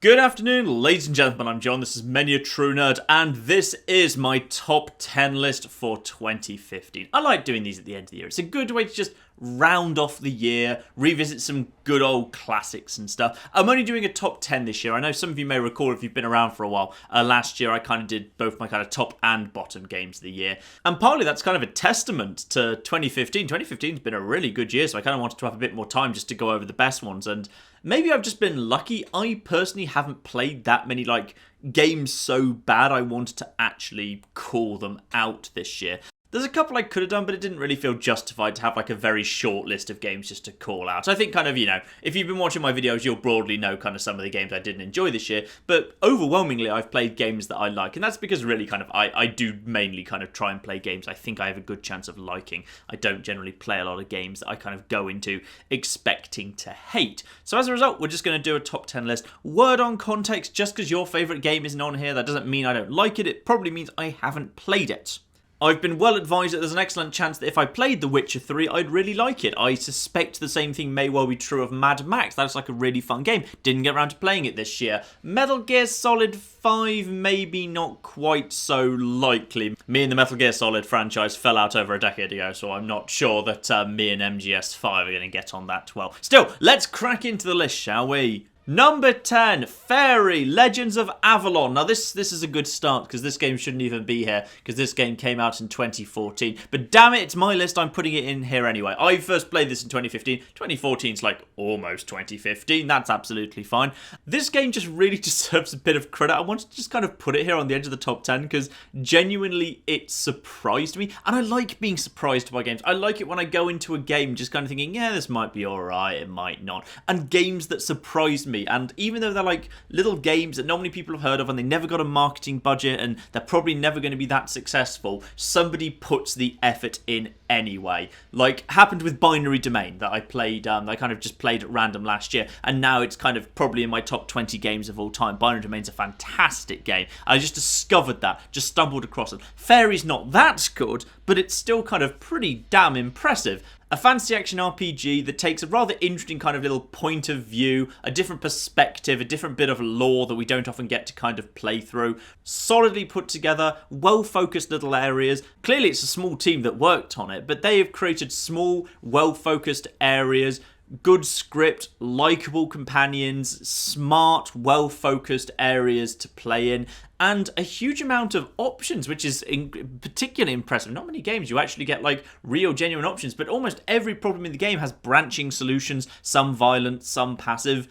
Good afternoon, ladies and gentlemen, I'm John, this is Many a True Nerd, and this is my top 10 list for 2015. I like doing these at the end of the year. It's a good way to just round off the year, revisit some good old classics and stuff. I'm only doing a top 10 this year. I know some of you may recall if you've been around for a while. Last year I kind of did both my kind of top and bottom games of the year. And partly that's kind of a testament to 2015. 2015's been a really good year, so I kind of wanted to have a bit more time just to go over the best ones. And maybe I've just been lucky. I personally haven't played that many games so bad I wanted to actually call them out this year. There's a couple I could have done, but it didn't really feel justified to have a very short list of games just to call out. I think if you've been watching my videos, you'll broadly know kind of some of the games I didn't enjoy this year, but overwhelmingly I've played games that I like, and that's because really I do mainly kind of try and play games I think I have a good chance of liking. I don't generally play a lot of games that I kind of go into expecting to hate. So as a result, we're just going to do a top 10 list. Word on context, just because your favourite game isn't on here, that doesn't mean I don't like it. It probably means I haven't played it. I've been well advised that there's an excellent chance that if I played The Witcher 3, I'd really like it. I suspect the same thing may well be true of Mad Max. That's a really fun game. Didn't get around to playing it this year. Metal Gear Solid 5, maybe not quite so likely. Me and the Metal Gear Solid franchise fell out over a decade ago, so I'm not sure that me and MGS5 are going to get on that well. Still, let's crack into the list, shall we? Number 10, Fairy, Legends of Avalon. Now this is a good start because this game shouldn't even be here because this game came out in 2014. But damn it, it's my list, I'm putting it in here anyway. I first played this in 2015. 2014's almost 2015, that's absolutely fine. This game just really deserves a bit of credit. I wanted to just kind of put it here on the edge of the top 10 because genuinely it surprised me. And I like being surprised by games. I like it when I go into a game just kind of thinking, yeah, this might be alright, it might not. And games that surprised me. And even though they're little games that normally people have heard of and they never got a marketing budget and they're probably never going to be that successful, somebody puts the effort in anyway. Happened with Binary Domain that I played, I kind of just played at random last year, and now it's kind of probably in my top 20 games of all time. Binary Domain's a fantastic game. I just discovered that, just stumbled across it. Fairy's not that good, but it's still kind of pretty damn impressive. A fantasy action RPG that takes a rather interesting kind of little point of view, a different perspective, a different bit of lore that we don't often get to kind of play through. Solidly put together, well-focused little areas. Clearly it's a small team that worked on it, but they have created small, well-focused areas, good script, likeable companions, smart, well-focused areas to play in, and a huge amount of options, which is particularly impressive. Not many games you actually get real genuine options, but almost every problem in the game has branching solutions, some violent, some passive.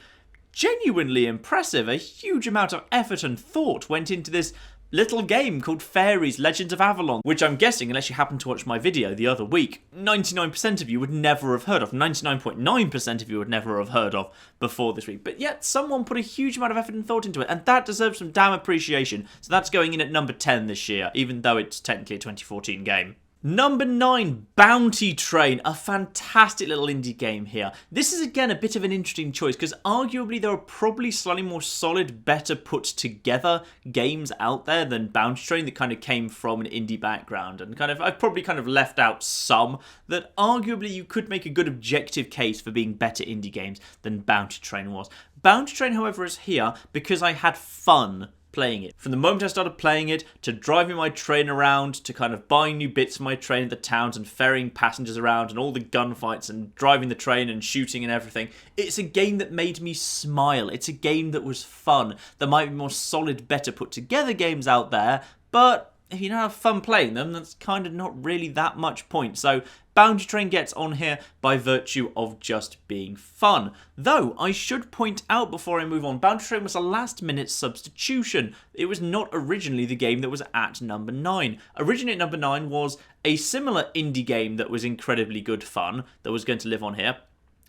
Genuinely impressive. A huge amount of effort and thought went into this little game called Fairies, Legends of Avalon, which I'm guessing, unless you happened to watch my video the other week, 99% of you would never have heard of. 99.9% of you would never have heard of before this week. But yet, someone put a huge amount of effort and thought into it, and that deserves some damn appreciation. So that's going in at number 10 this year, even though it's technically a 2014 game. Number 9, Bounty Train, a fantastic little indie game here. This is again a bit of an interesting choice because arguably there are probably slightly more solid, better put together games out there than Bounty Train that kind of came from an indie background, and I've probably left out some that arguably you could make a good objective case for being better indie games than Bounty Train was. Bounty Train, however, is here because I had fun playing it. From the moment I started playing it, to driving my train around, to kind of buying new bits of my train at the towns and ferrying passengers around and all the gunfights and driving the train and shooting and everything, it's a game that made me smile. It's a game that was fun. There might be more solid, better put together games out there, but if you don't have fun playing them, that's kind of not really that much point. So Bounty Train gets on here by virtue of just being fun. Though, I should point out before I move on, Bounty Train was a last-minute substitution. It was not originally the game that was at number 9. Originally at number 9 was a similar indie game that was incredibly good fun that was going to live on here.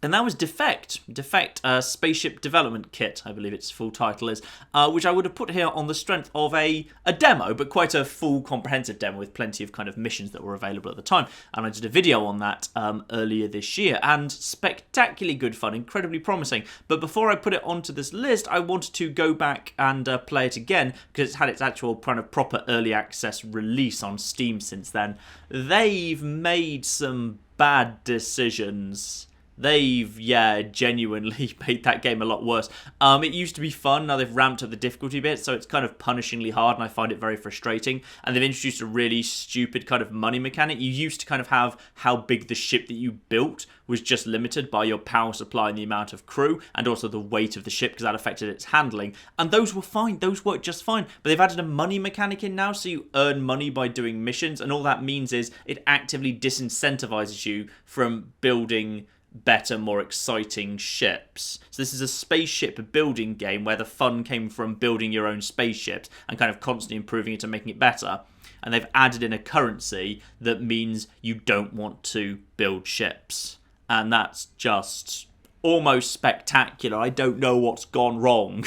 And that was Defect. Defect, Spaceship Development Kit, I believe its full title is, which I would have put here on the strength of a demo, but quite a full, comprehensive demo with plenty of kind of missions that were available at the time. And I did a video on that earlier this year, and spectacularly good fun, incredibly promising. But before I put it onto this list, I wanted to go back and play it again, because it's had its actual kind of proper early access release on Steam since then. They've made some bad decisions they've, yeah, genuinely made that game a lot worse. It used to be fun, now they've ramped up the difficulty a bit, so it's kind of punishingly hard, and I find it very frustrating. And they've introduced a really stupid kind of money mechanic. You used to kind of have how big the ship that you built was just limited by your power supply and the amount of crew, and also the weight of the ship, because that affected its handling. And those were fine, those worked just fine. But they've added a money mechanic in now, so you earn money by doing missions, and all that means is it actively disincentivizes you from building better, more exciting ships. So this is a spaceship building game where the fun came from building your own spaceships and kind of constantly improving it and making it better. And they've added in a currency that means you don't want to build ships. And that's just almost spectacular. I don't know what's gone wrong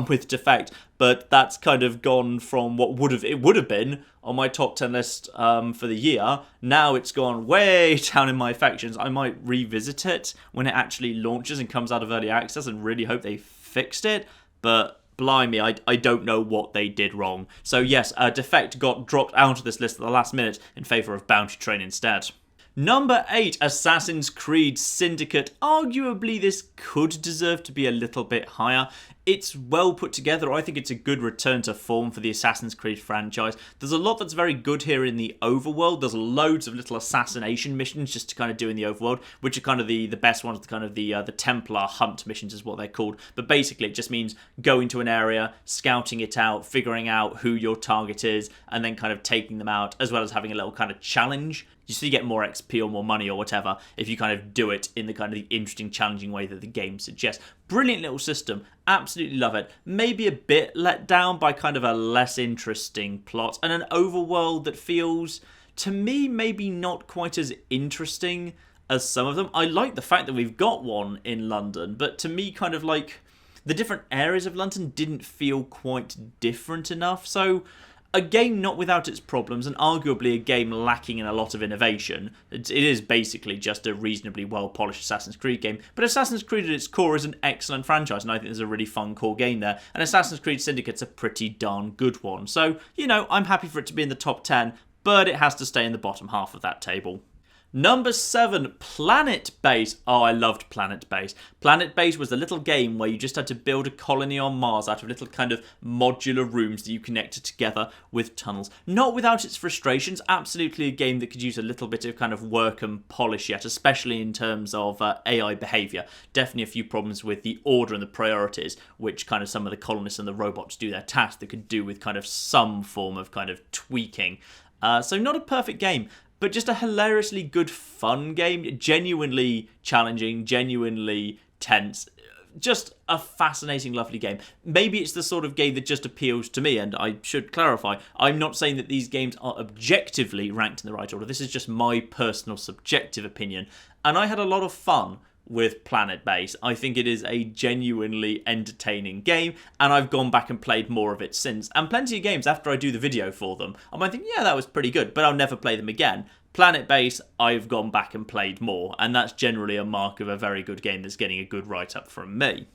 with Defect, but that's kind of gone from what it would have been on my top 10 list for the year. Now it's gone way down in my affections. I might revisit it when it actually launches and comes out of early access and really hope they fixed it, but blimey, I don't know what they did wrong. So yes, Defect got dropped out of this list at the last minute in favour of Bounty Train instead. Number 8, Assassin's Creed Syndicate. Arguably, this could deserve to be a little bit higher. It's well put together. I think it's a good return to form for the Assassin's Creed franchise. There's a lot that's very good here in the overworld. There's loads of little assassination missions just to kind of do in the overworld, which are kind of the best ones, kind of the Templar hunt missions is what they're called. But basically, it just means going to an area, scouting it out, figuring out who your target is, and then kind of taking them out, as well as having a little kind of challenge. So you get more XP or more money or whatever if you kind of do it in the kind of the interesting, challenging way that the game suggests. Brilliant little system. Absolutely love it. Maybe a bit let down by kind of a less interesting plot and an overworld that feels, to me, maybe not quite as interesting as some of them. I like the fact that we've got one in London, but to me, kind of like the different areas of London didn't feel quite different enough. So a game not without its problems, and arguably a game lacking in a lot of innovation. It is basically just a reasonably well-polished Assassin's Creed game, but Assassin's Creed at its core is an excellent franchise, and I think there's a really fun core game there, and Assassin's Creed Syndicate's a pretty darn good one. So, you know, I'm happy for it to be in the top 10, but it has to stay in the bottom half of that table. Number 7, Planet Base. Oh, I loved Planet Base. Planet Base was a little game where you just had to build a colony on Mars out of little kind of modular rooms that you connected together with tunnels. Not without its frustrations. Absolutely a game that could use a little bit of kind of work and polish yet, especially in terms of AI behaviour. Definitely a few problems with the order and the priorities, which kind of some of the colonists and the robots do their tasks that could do with kind of some form of kind of tweaking. So not a perfect game, but just a hilariously good, fun game. Genuinely challenging, genuinely tense. Just a fascinating, lovely game. Maybe it's the sort of game that just appeals to me, and I should clarify, I'm not saying that these games are objectively ranked in the right order. This is just my personal subjective opinion. And I had a lot of fun with Planet Base. I think it is a genuinely entertaining game, and I've gone back and played more of it since. And plenty of games, after I do the video for them, I might think, yeah, that was pretty good, but I'll never play them again. Planet Base, I've gone back and played more, and that's generally a mark of a very good game that's getting a good write-up from me.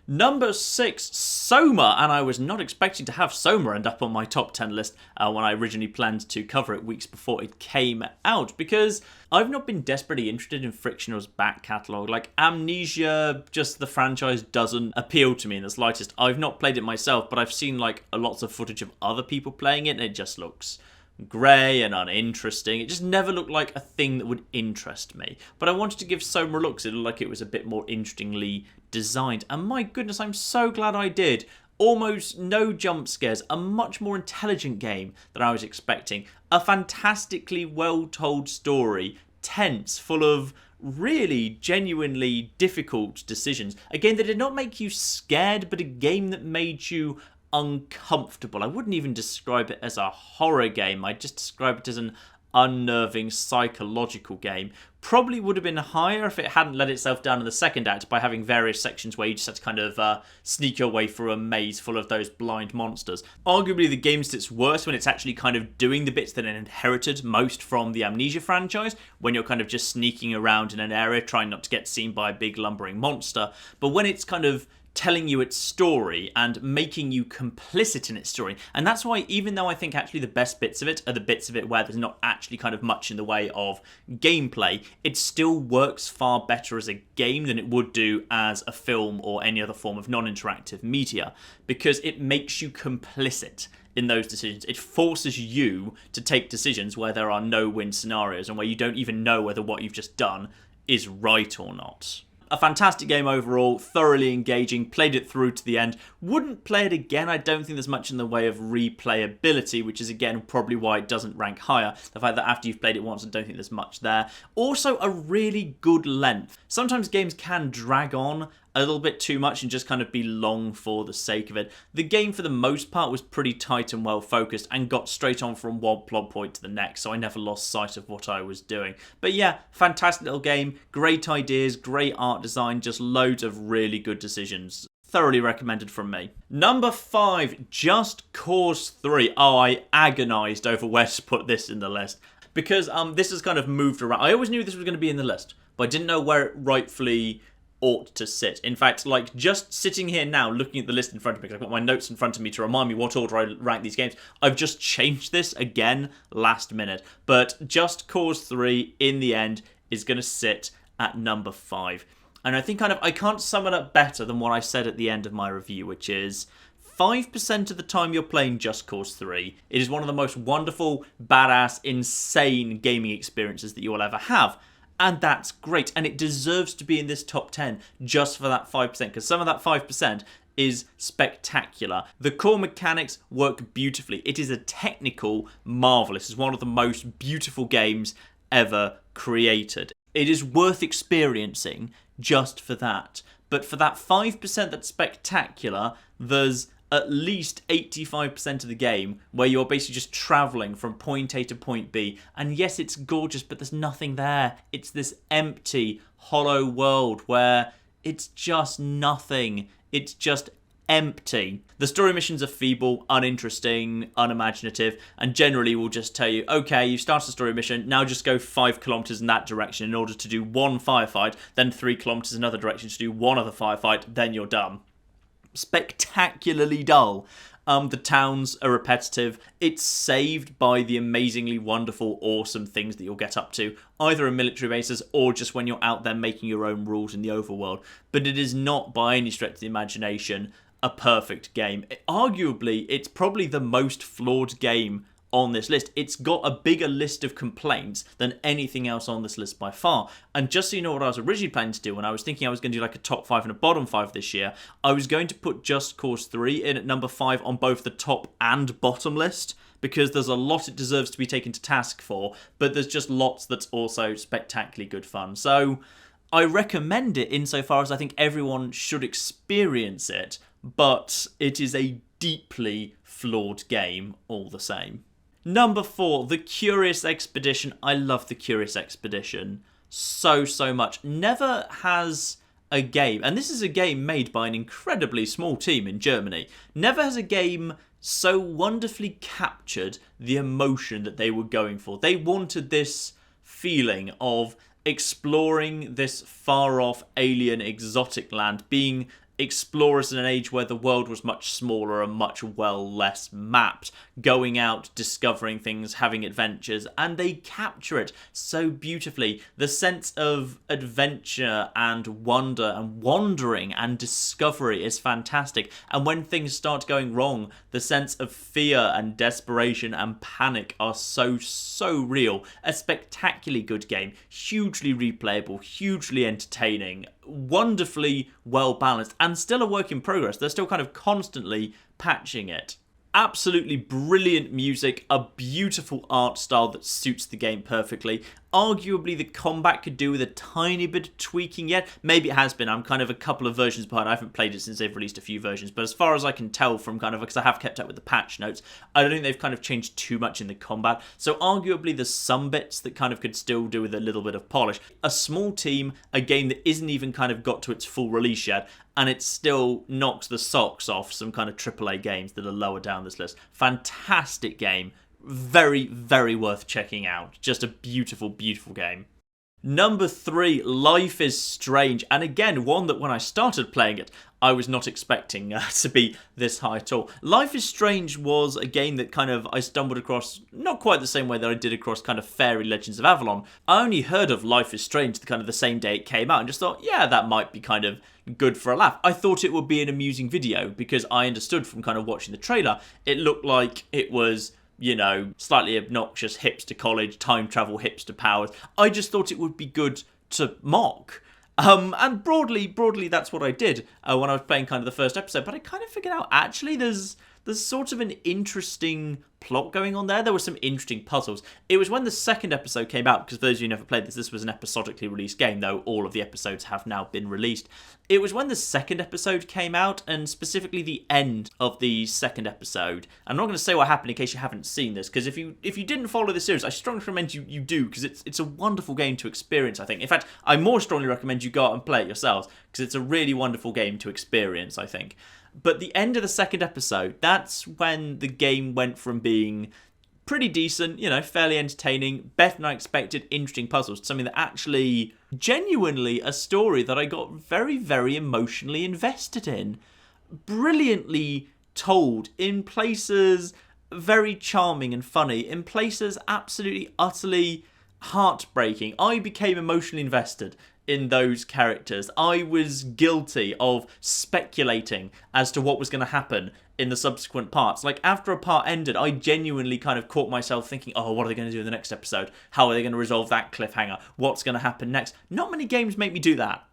Number 6, Soma, and I was not expecting to have Soma end up on my top 10 list when I originally planned to cover it weeks before it came out, because I've not been desperately interested in Frictional's back catalogue. Like, Amnesia, just the franchise doesn't appeal to me in the slightest. I've not played it myself, but I've seen like lots of footage of other people playing it, and it just looks grey and uninteresting. It just never looked like a thing that would interest me. But I wanted to give Soma a look, because it looked like it was a bit more interestingly designed. And my goodness, I'm so glad I did. Almost no jump scares, a much more intelligent game than I was expecting. A fantastically well-told story, tense, full of really genuinely difficult decisions. A game that did not make you scared, but a game that made you uncomfortable. I wouldn't even describe it as a horror game. I'd just describe it as an unnerving psychological game. Probably would have been higher if it hadn't let itself down in the second act by having various sections where you just had to kind of sneak your way through a maze full of those blind monsters. Arguably the game sits worse when it's actually kind of doing the bits that it inherited most from the Amnesia franchise, when you're kind of just sneaking around in an area trying not to get seen by a big lumbering monster. But when it's kind of telling you its story and making you complicit in its story. And that's why, even though I think actually the best bits of it are the bits of it where there's not actually kind of much in the way of gameplay, it still works far better as a game than it would do as a film or any other form of non-interactive media, because it makes you complicit in those decisions. It forces you to take decisions where there are no-win scenarios and where you don't even know whether what you've just done is right or not. A fantastic game overall, thoroughly engaging, played it through to the end. Wouldn't play it again. I don't think there's much in the way of replayability, which is again probably why it doesn't rank higher. The fact that after you've played it once, I don't think there's much there. Also, a really good length. Sometimes games can drag on a little bit too much and just kind of be long for the sake of it. The game, for the most part, was pretty tight and well focused and got straight on from one plot point to the next, so I never lost sight of what I was doing. But yeah, fantastic little game, great ideas, great art design, just loads of really good decisions. Thoroughly recommended from me. Number 5, Just Cause 3. Oh, I agonised over where to put this in the list, because this has kind of moved around. I always knew this was going to be in the list, but I didn't know where it rightfully ought to sit. In fact, like, just sitting here now looking at the list in front of me, because I've got my notes in front of me to remind me what order I rank these games, I've just changed this again last minute. But Just Cause 3 in the end is going to sit at number 5. And I think I can't sum it up better than what I said at the end of my review, which is 5% of the time you're playing Just Cause 3, it is one of the most wonderful, badass, insane gaming experiences that you will ever have. And that's great. And it deserves to be in this top 10 just for that 5%, because some of that 5% is spectacular. The core mechanics work beautifully. It is a technical marvel. This is one of the most beautiful games ever created. It is worth experiencing just for that. But for that 5% that's spectacular, there's at least 85% of the game where you're basically just travelling from point A to point B. And yes, it's gorgeous, but there's nothing there. It's this empty, hollow world where it's just nothing. It's just empty. The story missions are feeble, uninteresting, unimaginative, and generally will just tell you, okay, you've started a story mission, now just go 5 kilometers in that direction in order to do one firefight, then 3 kilometers in another direction to do one other firefight, then you're done. Spectacularly dull. The towns are repetitive. It's saved by the amazingly wonderful, awesome things that you'll get up to, either in military bases or just when you're out there making your own rules in the overworld. But it is not, by any stretch of the imagination, a perfect game. Arguably, it's probably the most flawed game on this list. It's got a bigger list of complaints than anything else on this list by far. And just so you know what I was originally planning to do, when I was thinking I was going to do like a top 5 and a bottom 5 this year, I was going to put Just Cause 3 in at number 5 on both the top and bottom list, because there's a lot it deserves to be taken to task for, but there's just lots that's also spectacularly good fun. So I recommend it insofar as I think everyone should experience it, but it is a deeply flawed game all the same. Number 4, The Curious Expedition. I love The Curious Expedition so much. Never has a game, and this is a game made by an incredibly small team in Germany, never has a game so wonderfully captured the emotion that they were going for. They wanted this feeling of exploring this far-off, alien, exotic land, being explorers in an age where the world was much smaller and much less mapped, going out, discovering things, having adventures, and they capture it so beautifully. The sense of adventure and wonder and wandering and discovery is fantastic, and when things start going wrong, the sense of fear and desperation and panic are so real. A spectacularly good game, hugely replayable, hugely entertaining, wonderfully well balanced, and still a work in progress. They're still kind of constantly patching it. Absolutely brilliant music, a beautiful art style that suits the game perfectly. Arguably the combat could do with a tiny bit of tweaking yet. Maybe it has been. I'm kind of a couple of versions behind. I haven't played it since they've released a few versions, but as far as I can tell from because I have kept up with the patch notes, I don't think they've kind of changed too much in the combat. So arguably there's some bits that kind of could still do with a little bit of polish. A small team, a game that isn't even kind of got to its full release yet, and it still knocks the socks off some kind of AAA games that are lower down this list. Fantastic game. Very worth checking out. Just a beautiful game. Number 3, Life is Strange. And again, one that when I started playing it, I was not expecting to be this high at all. Life is Strange was a game that kind of I stumbled across, not quite the same way that I did across kind of Fairy Legends of Avalon. I only heard of Life is Strange the kind of the same day it came out and just thought, yeah, that might be kind of good for a laugh. I thought it would be an amusing video because I understood from kind of watching the trailer, it looked like it was, you know, slightly obnoxious hipster college, time travel hipster powers. I just thought it would be good to mock. And broadly, that's what I did when I was playing kind of the first episode. But I kind of figured out, actually, there's sort of an interesting plot going on there. There were some interesting puzzles. It was when the second episode came out, because for those of you who never played this was an episodically released game, though all of the episodes have now been released. It was when the second episode came out, and specifically the end of the second episode. I'm not going to say what happened in case you haven't seen this, because if you didn't follow the series, I strongly recommend you do, because it's a wonderful game to experience, I think. In fact, I more strongly recommend you go out and play it yourselves, because it's a really wonderful game to experience, I think. But the end of the second episode, that's when the game went from being pretty decent, you know, fairly entertaining, better than I expected, interesting puzzles, to something that actually, genuinely, a story that I got very, very emotionally invested in. Brilliantly told, in places very charming and funny, in places absolutely, utterly heartbreaking. I became emotionally invested in those characters. I was guilty of speculating as to what was going to happen in the subsequent parts. Like, after a part ended, I genuinely kind of caught myself thinking, oh, what are they going to do in the next episode? How are they going to resolve that cliffhanger? What's going to happen next? Not many games make me do that.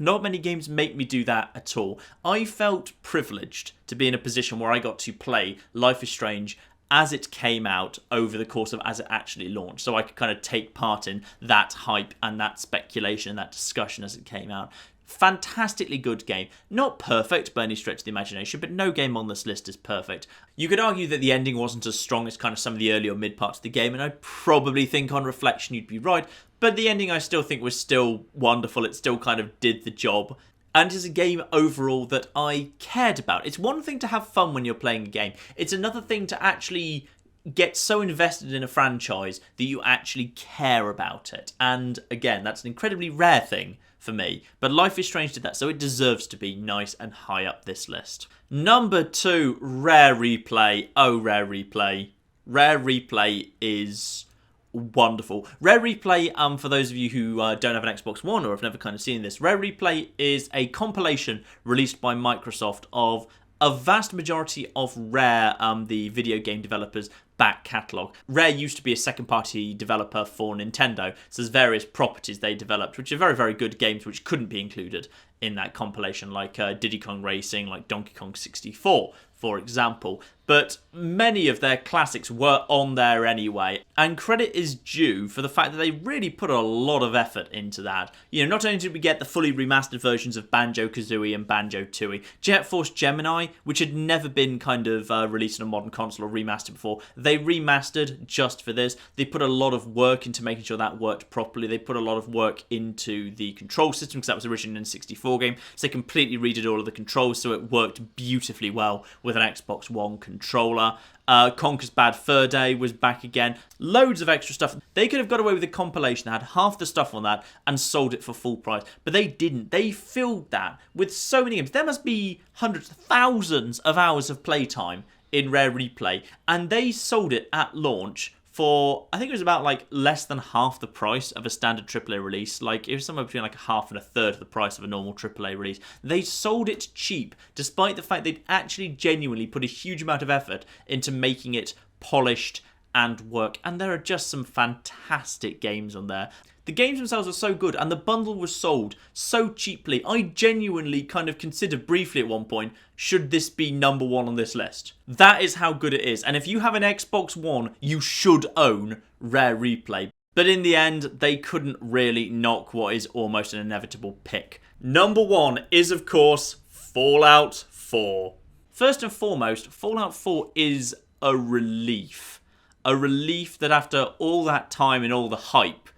Not many games make me do that at all. I felt privileged to be in a position where I got to play Life is Strange as it came out over the course of as it actually launched. So I could kind of take part in that hype and that speculation and that discussion as it came out. Fantastically good game. Not perfect by any stretch of the imagination, but no game on this list is perfect. You could argue that the ending wasn't as strong as kind of some of the early or mid parts of the game, and I probably think on reflection you'd be right, but the ending I still think was still wonderful. It still kind of did the job. And is a game overall that I cared about. It's one thing to have fun when you're playing a game. It's another thing to actually get so invested in a franchise that you actually care about it. And again, that's an incredibly rare thing for me. But Life is Strange did that, so it deserves to be nice and high up this list. Number 2, Rare Replay. Oh, Rare Replay. Rare Replay is wonderful. Rare Replay, for those of you who don't have an Xbox One or have never kind of seen this, Rare Replay is a compilation released by Microsoft of a vast majority of Rare, the video game developers' back catalogue. Rare used to be a second-party developer for Nintendo, so there's various properties they developed, which are very, very good games which couldn't be included in that compilation, like Diddy Kong Racing, like Donkey Kong 64, for example. But many of their classics were on there anyway, and credit is due for the fact that they really put a lot of effort into that. You know, not only did we get the fully remastered versions of Banjo-Kazooie and Banjo-Tooie, Jet Force Gemini, which had never been kind of released on a modern console or remastered before, they remastered just for this. They put a lot of work into making sure that worked properly. They put a lot of work into the control system, because that was originally an N64 game, so they completely redid all of the controls so it worked beautifully well with an Xbox One controller. Conker's Bad Fur Day was back again. Loads of extra stuff. They could have got away with a compilation that had half the stuff on that and sold it for full price, but they didn't. They filled that with so many games. There must be hundreds, thousands of hours of playtime in Rare Replay, and they sold it at launch for, I think it was about like less than half the price of a standard AAA release. Like, it was somewhere between like a half and a third of the price of a normal AAA release. They sold it cheap, despite the fact they'd actually genuinely put a huge amount of effort into making it polished and work. And there are just some fantastic games on there. The games themselves are so good, and the bundle was sold so cheaply. I genuinely kind of considered briefly at one point, should this be number 1 on this list? That is how good it is. And if you have an Xbox One, you should own Rare Replay. But in the end, they couldn't really knock what is almost an inevitable pick. Number 1 is, of course, Fallout 4. First and foremost, Fallout 4 is a relief. A relief that after all that time and all the hype,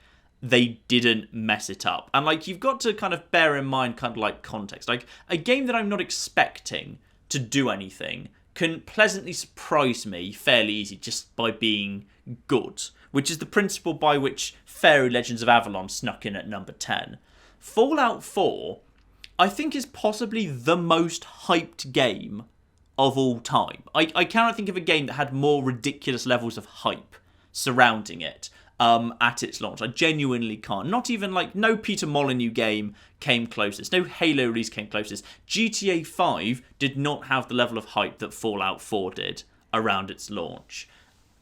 they didn't mess it up. And like, you've got to kind of bear in mind kind of like context. Like, a game that I'm not expecting to do anything can pleasantly surprise me fairly easy just by being good, which is the principle by which Fairy Legends of Avalon snuck in at number 10. Fallout 4, I think, is possibly the most hyped game of all time. I cannot think of a game that had more ridiculous levels of hype surrounding it at its launch. I genuinely can't. Not even no Peter Molyneux game came closest. No Halo release came closest. GTA 5 did not have the level of hype that Fallout 4 did around its launch.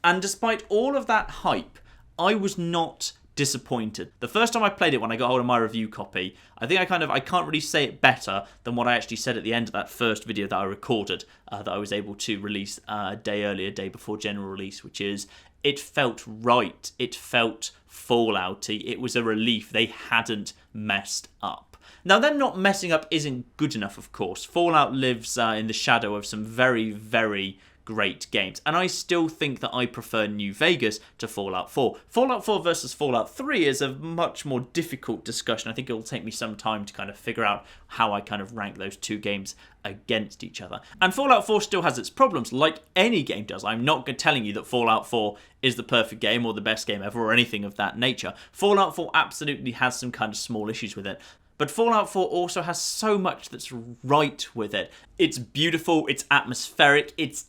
And despite all of that hype, I was not disappointed. The first time I played it, when I got hold of my review copy, I think I can't really say it better than what I actually said at the end of that first video that I recorded, that I was able to release a day earlier, a day before general release, which is, it felt right. It felt Fallout-y. It was a relief they hadn't messed up. Now, them not messing up isn't good enough, of course. Fallout lives in the shadow of some very, very great games, and I still think that I prefer New Vegas to Fallout 4. Fallout 4 versus Fallout 3 is a much more difficult discussion. I think it will take me some time to kind of figure out how I kind of rank those two games against each other. And Fallout 4 still has its problems, like any game does. I'm not telling you that Fallout 4 is the perfect game or the best game ever or anything of that nature. Fallout 4 absolutely has some kind of small issues with it. But Fallout 4 also has so much that's right with it. It's beautiful, it's atmospheric, it's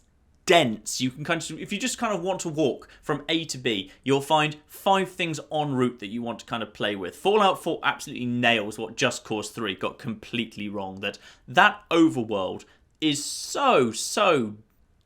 dense. You can kind of, if you just kind of want to walk from A to B, you'll find 5 things en route that you want to kind of play with. Fallout 4 absolutely nails what Just Cause 3 got completely wrong. That overworld is so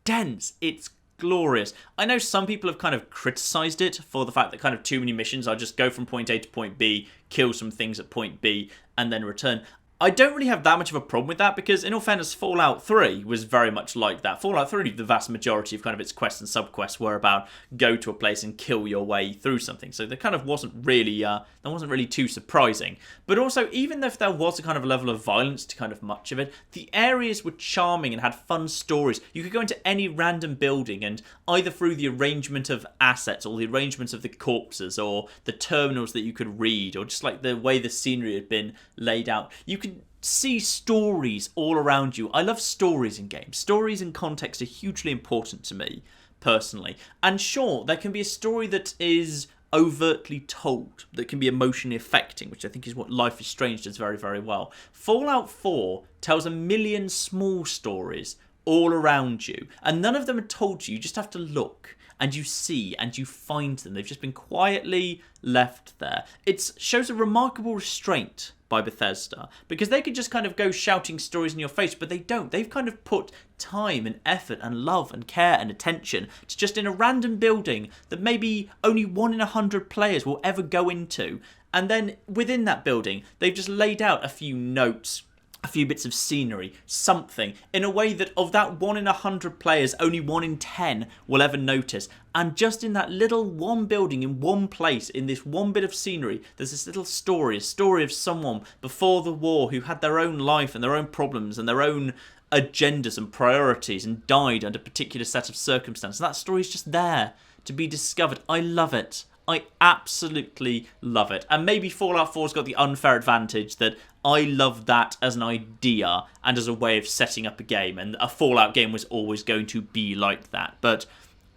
dense. It's glorious. I know some people have kind of criticised it for the fact that kind of too many missions are just go from point A to point B, kill some things at point B, and then return. I don't really have that much of a problem with that, because in all fairness, Fallout 3 was very much like that. Fallout 3, the vast majority of kind of its quests and subquests were about go to a place and kill your way through something. So there kind of wasn't really too surprising. But also, even if there was a kind of level of violence to kind of much of it, the areas were charming and had fun stories. You could go into any random building, and either through the arrangement of assets or the arrangements of the corpses or the terminals that you could read, or just like the way the scenery had been laid out, you could see stories all around you. I love stories in games. Stories and context are hugely important to me, personally. And sure, there can be a story that is overtly told, that can be emotionally affecting, which I think is what Life is Strange does very, very well. Fallout 4 tells a million small stories all around you, and none of them are told to you. You just have to look, and you see, and you find them. They've just been quietly left there. It shows a remarkable restraint by Bethesda, because they could just kind of go shouting stories in your face, but they don't. They've kind of put time and effort and love and care and attention to just in a random building that maybe only 1 in 100 players will ever go into, and then within that building they've just laid out a few notes, a few bits of scenery, something, in a way that of that 1 in 100 players, only 1 in 10 will ever notice. And just in that little one building, in one place, in this one bit of scenery, there's this little story, a story of someone before the war who had their own life and their own problems and their own agendas and priorities and died under a particular set of circumstances. That story is just there to be discovered. I love it. I absolutely love it. And maybe Fallout 4's got the unfair advantage that I love that as an idea and as a way of setting up a game, and a Fallout game was always going to be like that. But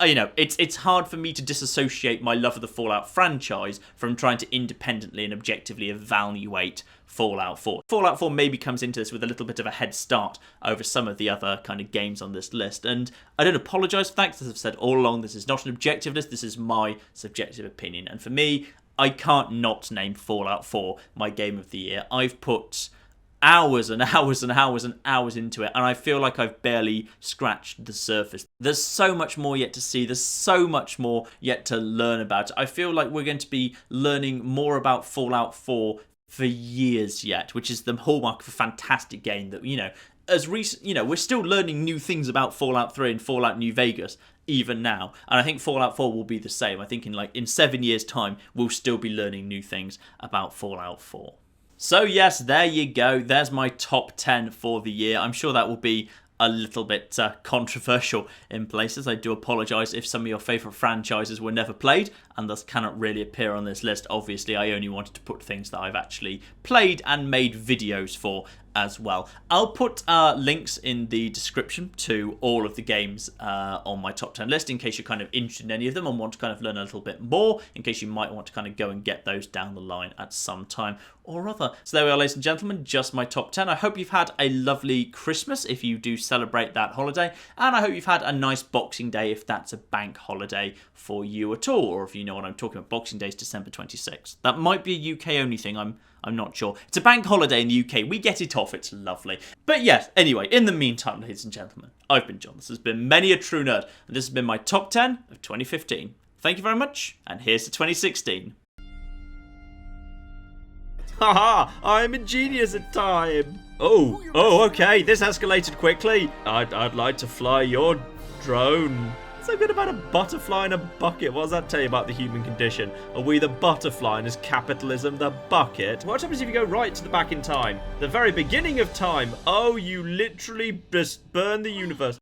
you know, it's hard for me to disassociate my love of the Fallout franchise from trying to independently and objectively evaluate Fallout 4. Fallout 4 maybe comes into this with a little bit of a head start over some of the other kind of games on this list, and I don't apologise for that, because as I've said all along, this is not an objective list, this is my subjective opinion, and for me, I can't not name Fallout 4 my game of the year. I've put hours and hours and hours and hours into it, and I feel like I've barely scratched the surface. There's so much more yet to see, there's so much more yet to learn about it. I feel like we're going to be learning more about Fallout 4 for years yet, which is the hallmark of a fantastic game that, we're still learning new things about Fallout 3 and Fallout New Vegas even now, and I think Fallout 4 will be the same. I think in 7 years time we'll still be learning new things about Fallout 4. So yes, there you go. There's my top 10 for the year. I'm sure that will be a little bit controversial in places. I do apologise if some of your favourite franchises were never played and thus cannot really appear on this list. Obviously, I only wanted to put things that I've actually played and made videos for as well. I'll put links in the description to all of the games on my top 10 list in case you're kind of interested in any of them and want to kind of learn a little bit more, in case you might want to kind of go and get those down the line at some time or other. So there we are, ladies and gentlemen, just my top 10. I hope you've had a lovely Christmas if you do celebrate that holiday, and I hope you've had a nice Boxing Day if that's a bank holiday for you at all, or if you know what I'm talking about. Boxing Day is December 26th. That might be a UK only thing, I'm not sure. It's a bank holiday in the UK. We get it off. It's lovely. But yes, anyway, in the meantime, ladies and gentlemen, I've been John. This has been Many a True Nerd, and this has been my top 10 of 2015. Thank you very much, and here's to 2016. Haha, I'm a genius at time. Oh, okay, this escalated quickly. I'd like to fly your drone. So good about a butterfly in a bucket. What does that tell you about the human condition? Are we the butterfly and is capitalism the bucket? What happens if you go right to the back in time? The very beginning of time. Oh, you literally just burn the universe.